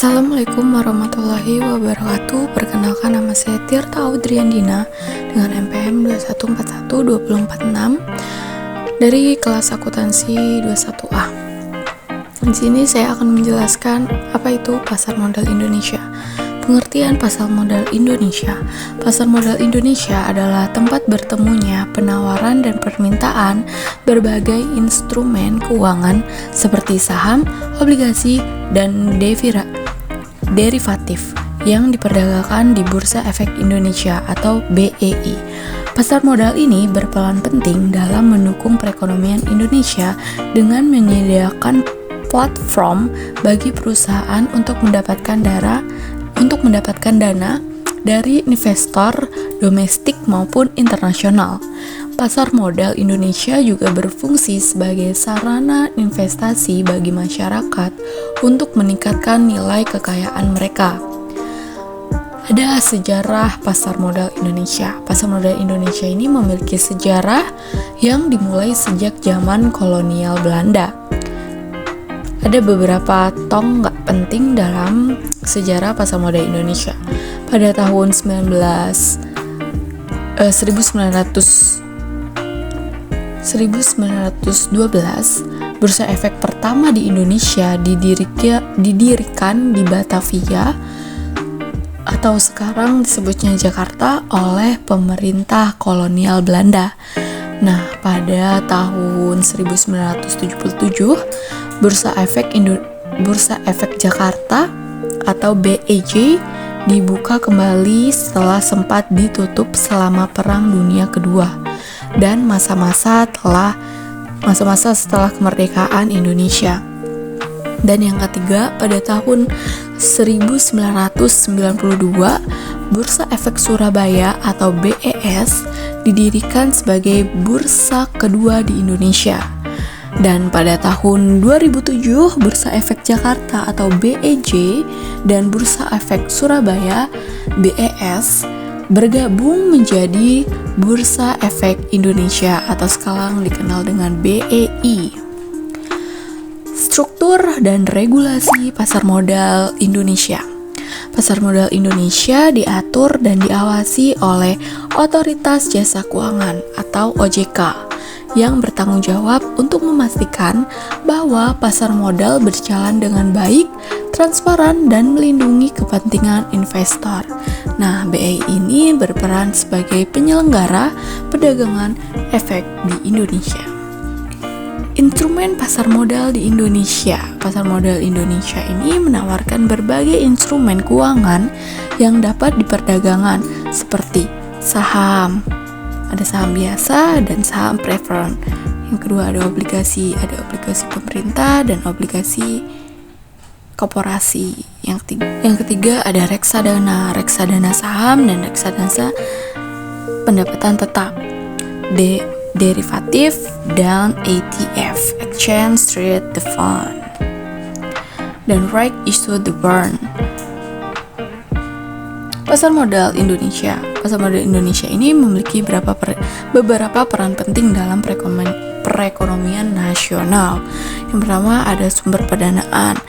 Assalamualaikum warahmatullahi wabarakatuh. Perkenalkan, nama saya Tirta Audriandina dengan NPM 21412046 dari kelas akuntansi 21A. Di sini saya akan menjelaskan apa itu pasar modal Indonesia. Pengertian pasar modal Indonesia. Pasar modal Indonesia adalah tempat bertemunya penawaran dan permintaan berbagai instrumen keuangan seperti saham, obligasi, dan derivatif yang diperdagangkan di Bursa Efek Indonesia atau BEI. Pasar modal ini berperan penting dalam mendukung perekonomian Indonesia dengan menyediakan platform bagi perusahaan untuk mendapatkan dana dari investor domestik maupun internasional. Pasar modal Indonesia juga berfungsi sebagai sarana investasi bagi masyarakat untuk meningkatkan nilai kekayaan mereka. Ada sejarah pasar modal Indonesia. Pasar modal Indonesia ini memiliki sejarah yang dimulai sejak zaman kolonial Belanda. Ada beberapa tonggak penting dalam sejarah pasar modal Indonesia. Pada tahun 1912, Bursa Efek pertama di Indonesia didirikan di Batavia atau sekarang disebutnya Jakarta oleh pemerintah kolonial Belanda. Nah, pada tahun 1977, Bursa Efek Jakarta atau BEJ dibuka kembali setelah sempat ditutup selama Perang Dunia Kedua dan masa-masa setelah kemerdekaan Indonesia. Dan yang ketiga, pada tahun 1992, Bursa Efek Surabaya atau BES didirikan sebagai bursa kedua di Indonesia. Dan pada tahun 2007, Bursa Efek Jakarta atau BEJ dan Bursa Efek Surabaya BES bergabung menjadi Bursa Efek Indonesia atau sekarang dikenal dengan BEI. Struktur dan regulasi pasar modal Indonesia. Pasar modal Indonesia diatur dan diawasi oleh Otoritas Jasa Keuangan atau OJK yang bertanggung jawab untuk memastikan bahwa pasar modal berjalan dengan baik, transparan, dan melindungi kepentingan investor. Nah, BEI ini berperan sebagai penyelenggara perdagangan efek di Indonesia. Instrumen pasar modal di Indonesia. Pasar modal Indonesia ini menawarkan berbagai instrumen keuangan yang dapat diperdagangkan seperti saham. Ada saham biasa dan saham preferred. Yang kedua ada obligasi pemerintah dan obligasi korporasi. Yang ketiga ada reksadana saham dan reksadana pendapatan tetap. Derivatif dan ETF, Exchange Traded Fund, dan Right Issue the Bond. Pasar modal Indonesia ini memiliki beberapa peran penting dalam perekonomian nasional. Yang pertama ada sumber pendanaan,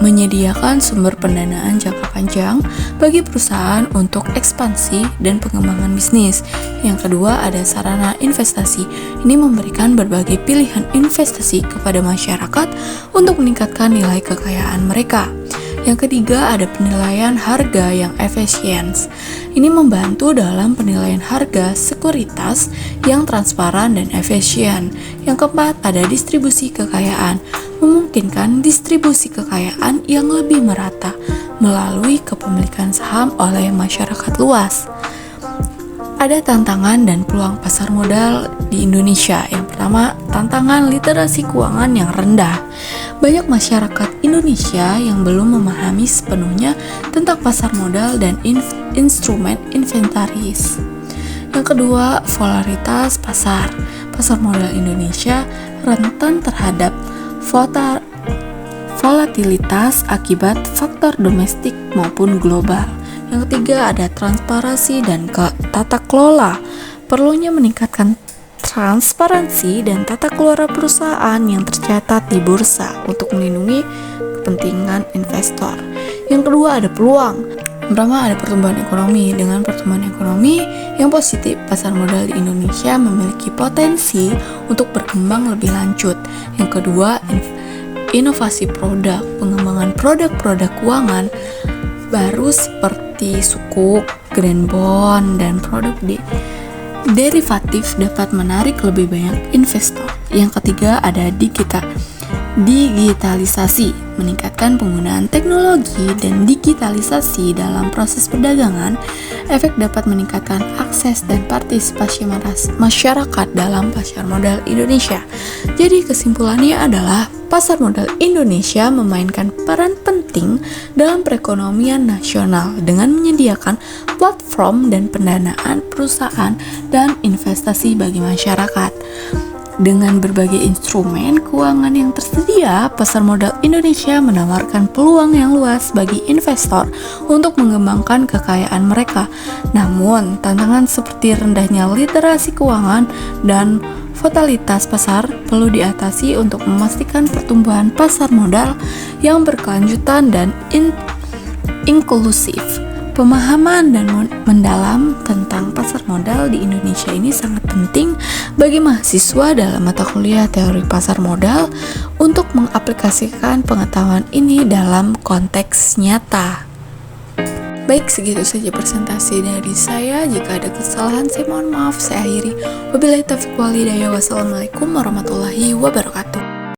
menyediakan sumber pendanaan jangka panjang bagi perusahaan untuk ekspansi dan pengembangan bisnis. Yang kedua ada sarana investasi, ini memberikan berbagai pilihan investasi kepada masyarakat untuk meningkatkan nilai kekayaan mereka. Yang ketiga ada penilaian harga yang efisien. Ini membantu dalam penilaian harga sekuritas yang transparan dan efisien. Yang keempat ada distribusi kekayaan, memungkinkan distribusi kekayaan yang lebih merata melalui kepemilikan saham oleh masyarakat luas. Ada tantangan dan peluang pasar modal di Indonesia. Yang pertama, tantangan literasi keuangan yang rendah. Banyak masyarakat Indonesia yang belum memahami sepenuhnya tentang pasar modal dan instrumen inventaris. Yang kedua, volatilitas pasar. Pasar modal Indonesia rentan terhadap volatilitas akibat faktor domestik maupun global. Yang ketiga ada transparansi dan tata kelola. Perlunya meningkatkan transparansi dan tata kelola perusahaan yang tercatat di bursa untuk melindungi kepentingan investor. Yang kedua ada peluang. Pertama ada pertumbuhan ekonomi. Dengan pertumbuhan ekonomi yang positif, pasar modal di Indonesia memiliki potensi untuk berkembang lebih lanjut. Yang kedua, inovasi produk, pengembangan produk-produk keuangan baru seperti sukuk, green bond, dan produk derivatif dapat menarik lebih banyak investor. Yang ketiga ada digitalisasi, meningkatkan penggunaan teknologi dan digitalisasi dalam proses perdagangan. Efek dapat meningkatkan akses dan partisipasi masyarakat dalam pasar modal Indonesia. Jadi kesimpulannya adalah pasar modal Indonesia memainkan peran penting dalam perekonomian nasional dengan menyediakan platform dan pendanaan perusahaan dan investasi bagi masyarakat. Dengan berbagai instrumen keuangan yang tersedia, pasar modal Indonesia menawarkan peluang yang luas bagi investor untuk mengembangkan kekayaan mereka. Namun, tantangan seperti rendahnya literasi keuangan dan volatilitas pasar perlu diatasi untuk memastikan pertumbuhan pasar modal yang berkelanjutan dan inklusif. Pemahaman dan mendalam tentang pasar modal di Indonesia ini sangat penting bagi mahasiswa dalam mata kuliah teori pasar modal untuk mengaplikasikan pengetahuan ini dalam konteks nyata. Baik, segitu saja presentasi dari saya. Jika ada kesalahan, saya mohon maaf. Saya akhiri. Wabillahi taufiq wal hidayah. Wassalamualaikum warahmatullahi wabarakatuh.